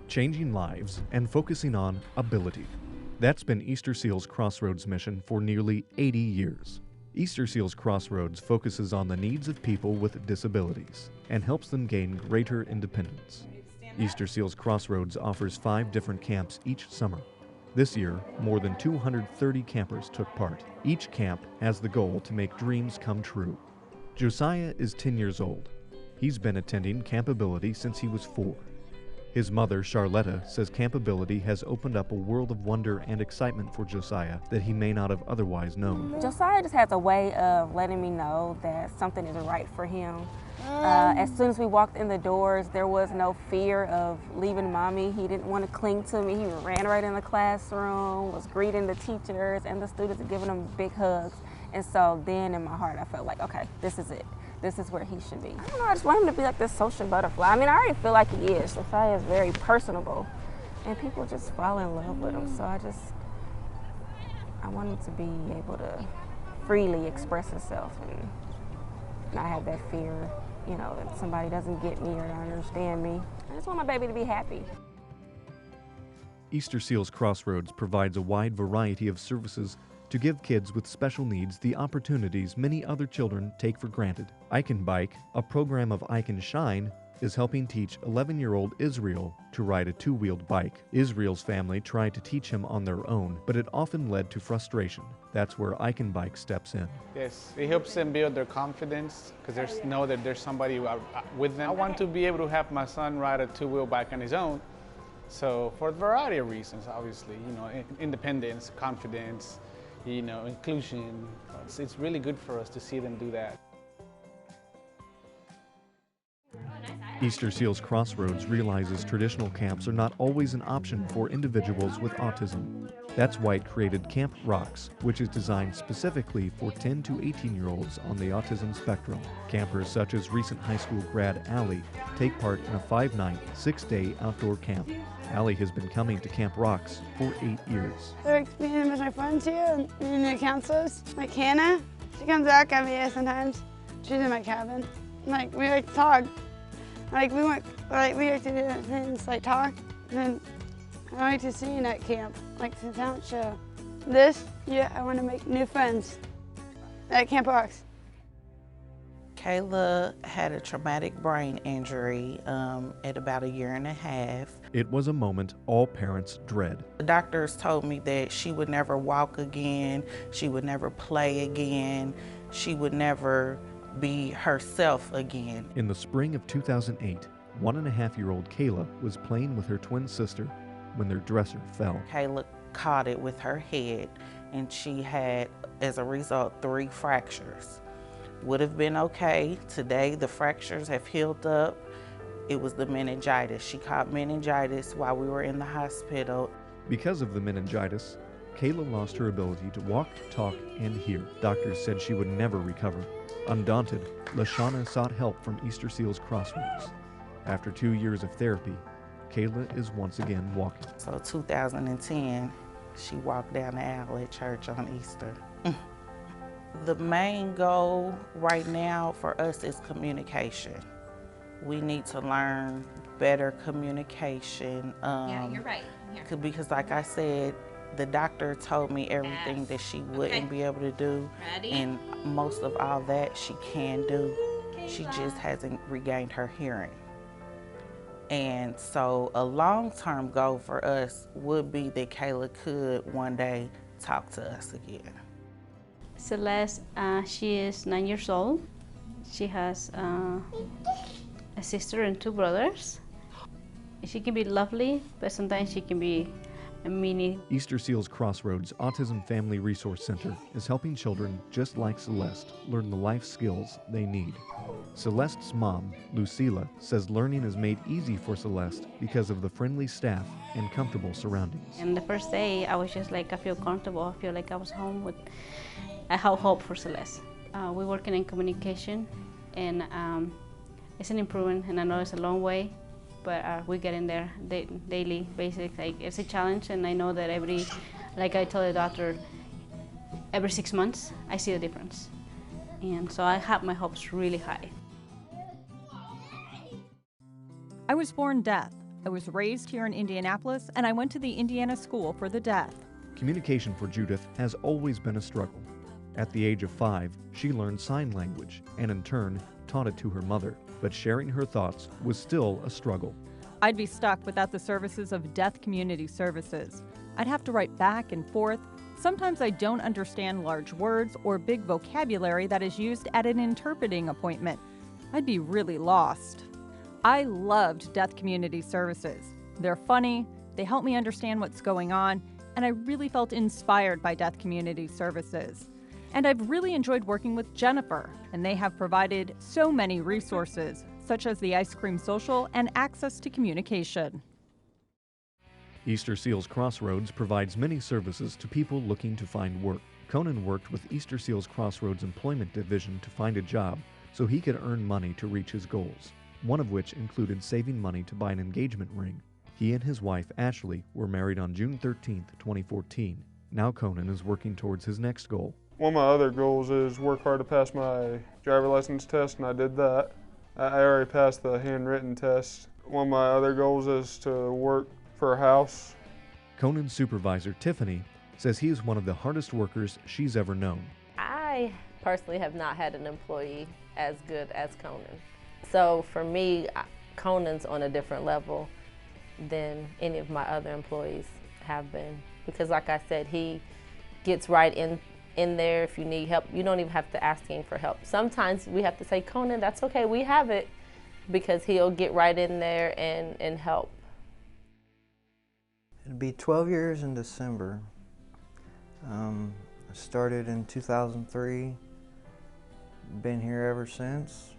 changing lives and focusing on ability. That's been Easter Seals Crossroads' mission for nearly 80 years. Easter Seals Crossroads focuses on the needs of people with disabilities and helps them gain greater independence. Easter Seals Crossroads offers 5 different camps each summer. This year, more than 230 campers took part. Each camp has the goal to make dreams come true. Josiah is 10 years old. He's been attending Campability since he was 4. His mother, Charletta, says Campability has opened up a world of wonder and excitement for Josiah that he may not have otherwise known. Josiah just has a way of letting me know that something is right for him. As soon as we walked in the doors, there was no fear of leaving mommy. He didn't want to cling to me. He ran right in the classroom, was greeting the teachers and the students and giving them big hugs. And so then in my heart, I felt like, okay, this is it. This is where he should be. I don't know, I just want him to be like this social butterfly. I mean, I already feel like he is. Josiah is very personable, and people just fall in love with him. So I want him to be able to freely express himself and not have that fear, you know, that somebody doesn't get me or don't understand me. I just want my baby to be happy. Easter Seals Crossroads provides a wide variety of services to give kids with special needs the opportunities many other children take for granted. I Can Bike, a program of I Can Shine, is helping teach 11-year-old Israel to ride a 2-wheeled bike. Israel's family tried to teach him on their own, but it often led to frustration. That's where I Can Bike steps in. Yes, it helps them build their confidence because they know that there's somebody with them. I want to be able to have my son ride a 2-wheel bike on his own. So for a variety of reasons, obviously, you know, independence, confidence, you know, inclusion. It's really good for us to see them do that. Easter Seals Crossroads realizes traditional camps are not always an option for individuals with autism. That's why it created Camp Rocks, which is designed specifically for 10 to 18-year-olds on the autism spectrum. Campers such as recent high school grad Allie take part in a 5-night, 6-day outdoor camp. Allie has been coming to Camp Rocks for 8 years. I like being with my friends here and the counselors. Like Hannah, she comes back every year sometimes. She's in my cabin. Like we like to talk. Like we like to do things like talk. And I like to sing at camp, like the talent show. This year I want to make new friends at Camp Rocks. Kayla had a traumatic brain injury at about 1.5 years. It was a moment all parents dread. The doctors told me that she would never walk again, she would never play again, she would never be herself again. In the spring of 2008, 1.5-year-old Kayla was playing with her twin sister when their dresser fell. Kayla caught it with her head, and she had, as a result, 3 fractures. Would have been okay. Today, the fractures have healed up. It was the meningitis. She caught meningitis while we were in the hospital. Because of the meningitis, Kayla lost her ability to walk, talk, and hear. Doctors said she would never recover. Undaunted, LaShawna sought help from Easter Seals Crossroads. After 2 years of therapy, Kayla is once again walking. So 2010, she walked down the aisle at church on Easter. The main goal right now for us is communication. We need to learn better communication. Yeah, you're right. Here. Because like I said, the doctor told me everything that she wouldn't be able to do. Ready? And most of all that she can do. Kayla. She just hasn't regained her hearing. And so a long-term goal for us would be that Kayla could one day talk to us again. Celeste, she is 9 years old. She has a sister and 2 brothers. She can be lovely, but sometimes she can be a meanie. Easter Seals Crossroads Autism Family Resource Center is helping children just like Celeste learn the life skills they need. Celeste's mom, Lucila, says learning is made easy for Celeste because of the friendly staff and comfortable surroundings. And the first day, I was just like, I feel comfortable. I feel like I was home with, I have hope for Celeste. We're working in communication, and it's an improvement, and I know it's a long way, but we're getting there daily, basically. Like, it's a challenge, and I know that like I told the doctor, every 6 months, I see the difference. And so I have my hopes really high. I was born deaf. I was raised here in Indianapolis, and I went to the Indiana School for the Deaf. Communication for Judith has always been a struggle. At the age of 5, she learned sign language and in turn taught it to her mother, but sharing her thoughts was still a struggle. I'd be stuck without the services of Deaf Community Services. I'd have to write back and forth. Sometimes I don't understand large words or big vocabulary that is used at an interpreting appointment. I'd be really lost. I loved Deaf Community Services. They're funny, they help me understand what's going on, and I really felt inspired by Deaf Community Services. And I've really enjoyed working with Jennifer, and they have provided so many resources, such as the Ice Cream Social and access to communication. Easter Seals Crossroads provides many services to people looking to find work. Conan worked with Easter Seals Crossroads Employment Division to find a job so he could earn money to reach his goals, one of which included saving money to buy an engagement ring. He and his wife, Ashley, were married on June 13, 2014. Now Conan is working towards his next goal. One of my other goals is work hard to pass my driver license test, and I did that. I already passed the handwritten test. One of my other goals is to work for a house. Conan's supervisor, Tiffany, says he is one of the hardest workers she's ever known. I personally have not had an employee as good as Conan. So for me, Conan's on a different level than any of my other employees have been. Because like I said, he gets right in there if you need help. You don't even have to ask him for help. Sometimes we have to say, Conan, that's okay, we have it, because he'll get right in there and help. It'll be 12 years in December. I started in 2003, been here ever since.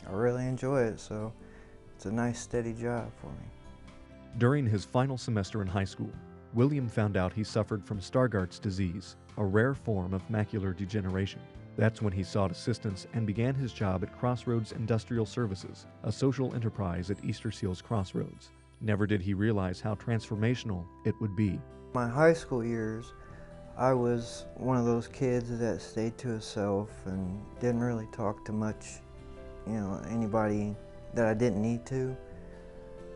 I really enjoy it, so it's a nice steady job for me. During his final semester in high school, William found out he suffered from Stargardt's disease, a rare form of macular degeneration. That's when he sought assistance and began his job at Crossroads Industrial Services, a social enterprise at Easter Seals Crossroads. Never did he realize how transformational it would be. My high school years, I was one of those kids that stayed to himself and didn't really talk to much, anybody that I didn't need to.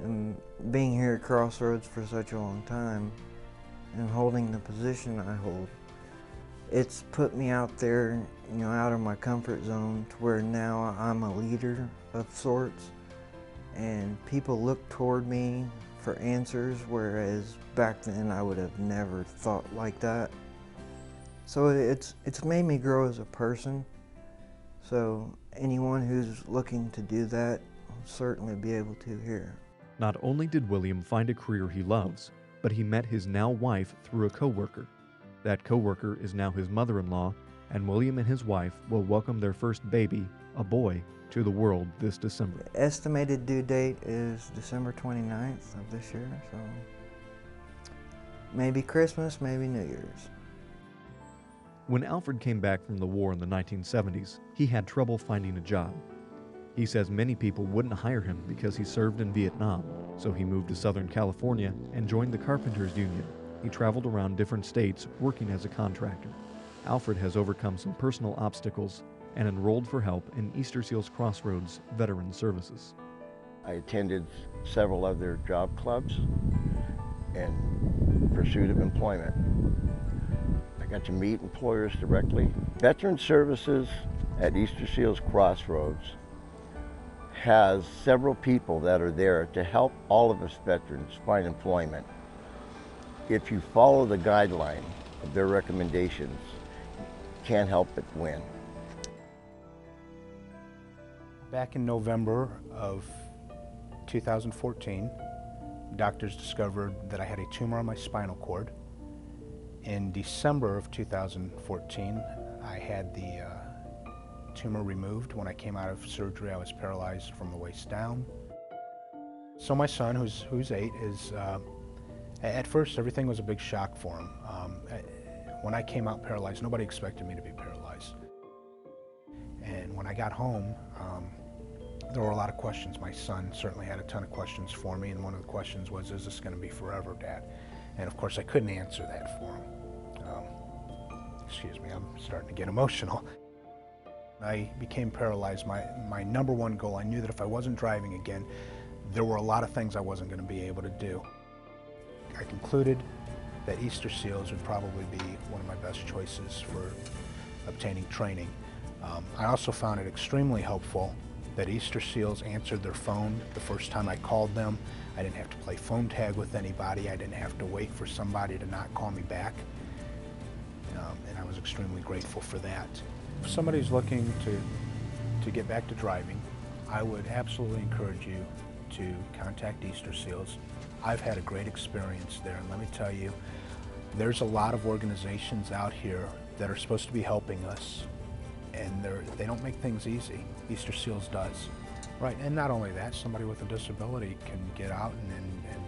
And being here at Crossroads for such a long time and holding the position I hold, it's put me out there, out of my comfort zone to where now I'm a leader of sorts, and people look toward me for answers, whereas back then I would have never thought like that. So it's made me grow as a person. So anyone who's looking to do that will certainly be able to here. Not only did William find a career he loves, but he met his now wife through a coworker. That coworker is now his mother-in-law, and William and his wife will welcome their first baby, a boy, to the world this December. The estimated due date is December 29th of this year, so maybe Christmas, maybe New Year's. When Alfred came back from the war in the 1970s, he had trouble finding a job. He says many people wouldn't hire him because he served in Vietnam, so he moved to Southern California and joined the Carpenters Union. He traveled around different states working as a contractor. Alfred has overcome some personal obstacles and enrolled for help in Easter Seals Crossroads Veteran Services. I attended several other job clubs in pursuit of employment. I got to meet employers directly. Veteran Services at Easter Seals Crossroads has several people that are there to help all of us veterans find employment. If you follow the guideline of their recommendations, you can't help but win. Back in November of 2014, doctors discovered that I had a tumor on my spinal cord. In December of 2014, I had the tumor removed. When I came out of surgery, I was paralyzed from the waist down. So my son, who's 8, is, at first everything was a big shock for him. When I came out paralyzed, nobody expected me to be paralyzed. And when I got home, there were a lot of questions. My son certainly had a ton of questions for me, and one of the questions was, is this going to be forever, Dad? And of course I couldn't answer that for him. Excuse me, I'm starting to get emotional. I became paralyzed. My number one goal, I knew that if I wasn't driving again, there were a lot of things I wasn't going to be able to do. I concluded that Easter Seals would probably be one of my best choices for obtaining training. I also found it extremely helpful that Easter Seals answered their phone the first time I called them. I didn't have to play phone tag with anybody. I didn't have to wait for somebody to not call me back. And I was extremely grateful for that. If somebody's looking to get back to driving, I would absolutely encourage you to contact Easter Seals. I've had a great experience there, and let me tell you, there's a lot of organizations out here that are supposed to be helping us, and they don't make things easy. Easter Seals does. Right, and not only that, somebody with a disability can get out and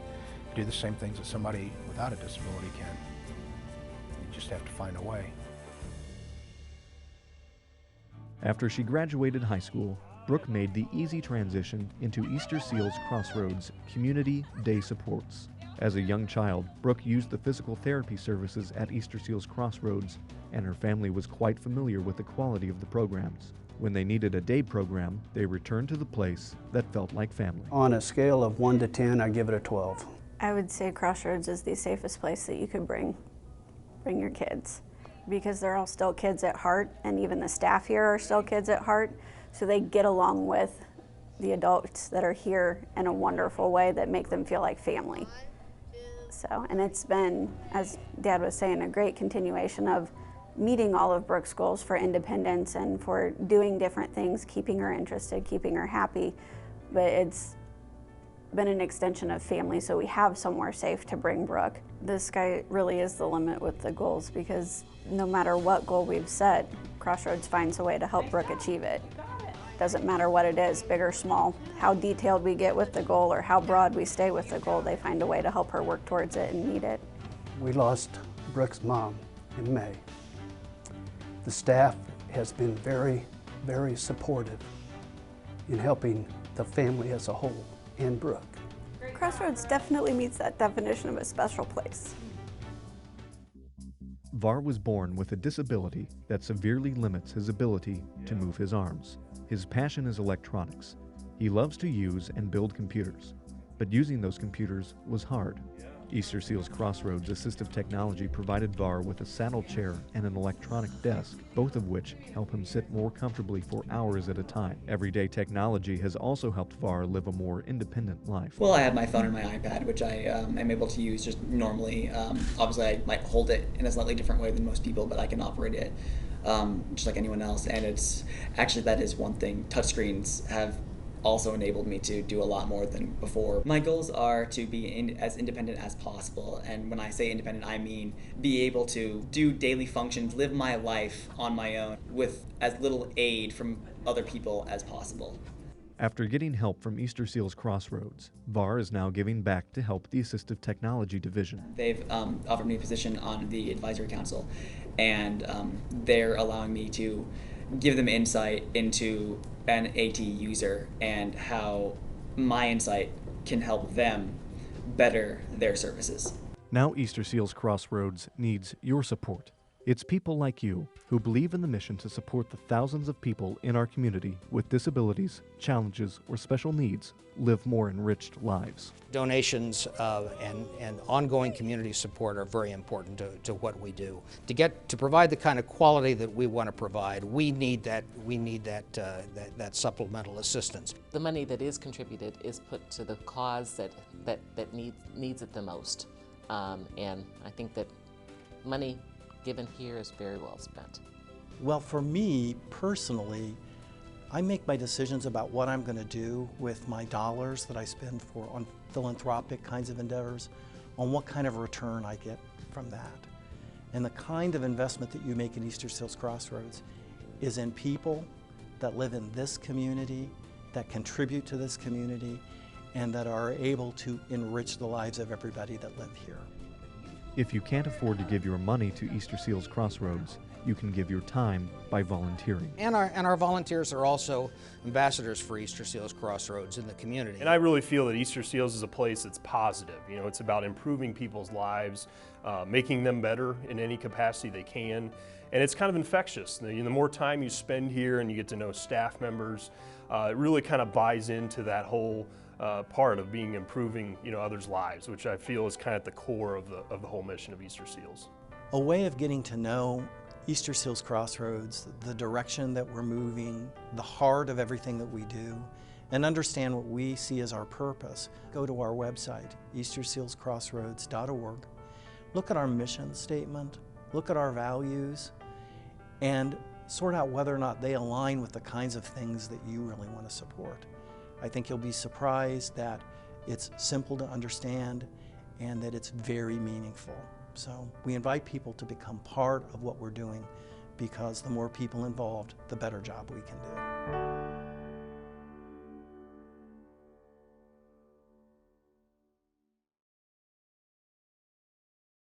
do the same things that somebody without a disability can. You just have to find a way. After she graduated high school, Brooke made the easy transition into Easter Seals Crossroads Community Day Supports. As a young child, Brooke used the physical therapy services at Easter Seals Crossroads, and her family was quite familiar with the quality of the programs. When they needed a day program, they returned to the place that felt like family. On a scale of 1 to 10, I give it a 12. I would say Crossroads is the safest place that you could bring your kids, because they're all still kids at heart, and even the staff here are still kids at heart, so they get along with the adults that are here in a wonderful way that make them feel like family. So, and it's been, as Dad was saying, a great continuation of meeting all of Brooke's goals for independence and for doing different things, keeping her interested, keeping her happy, but it's been an extension of family, so we have somewhere safe to bring Brooke. The sky really is the limit with the goals, because no matter what goal we've set, Crossroads finds a way to help Brooke achieve it. Doesn't matter what it is, big or small, how detailed we get with the goal or how broad we stay with the goal, they find a way to help her work towards it and meet it. We lost Brooke's mom in May. The staff has been very, very supportive in helping the family as a whole and Brooke. Crossroads definitely meets that definition of a special place. Var was born with a disability that severely limits his ability to move his arms. His passion is electronics. He loves to use and build computers, but using those computers was hard. Easter Seals Crossroads Assistive Technology provided Var with a saddle chair and an electronic desk, both of which help him sit more comfortably for hours at a time. Everyday technology has also helped Var live a more independent life. Well, I have my phone and my iPad, which I am able to use just normally. Obviously, I might hold it in a slightly different way than most people, but I can operate it just like anyone else. And it's actually, that is one thing. Touchscreens have also enabled me to do a lot more than before. My goals are to be as independent as possible, and when I say independent, I mean be able to do daily functions, live my life on my own with as little aid from other people as possible. After getting help from Easter Seals Crossroads, Var is now giving back to help the Assistive Technology Division. They've offered me a position on the advisory council, and they're allowing me to give them insight into an AT user and how my insight can help them better their services. Now Easter Seals Crossroads needs your support. It's people like you who believe in the mission to support the thousands of people in our community with disabilities, challenges, or special needs live more enriched lives. Donations and ongoing community support are very important to what we do. To provide the kind of quality that we want to provide, we need that supplemental assistance. The money that is contributed is put to the cause that needs it the most, and I think that money given here is very well spent. Well, for me personally, I make my decisions about what I'm going to do with my dollars that I spend on philanthropic kinds of endeavors, on what kind of return I get from that. And the kind of investment that you make in Easter Seals Crossroads is in people that live in this community, that contribute to this community, and that are able to enrich the lives of everybody that live here. If you can't afford to give your money to Easter Seals Crossroads, you can give your time by volunteering. And our volunteers are also ambassadors for Easter Seals Crossroads in the community. And I really feel that Easter Seals is a place that's positive. You know, it's about improving people's lives, making them better in any capacity they can. And it's kind of infectious. The more time you spend here and you get to know staff members, it really kind of buys into that whole part of being improving, others' lives, which I feel is kind of at the core of the whole mission of Easter Seals. A way of getting to know Easter Seals Crossroads, the direction that we're moving, the heart of everything that we do, and understand what we see as our purpose. Go to our website, eastersealscrossroads.org, look at our mission statement, look at our values, and sort out whether or not they align with the kinds of things that you really want to support. I think you'll be surprised that it's simple to understand and that it's very meaningful. So we invite people to become part of what we're doing, because the more people involved, the better job we can do.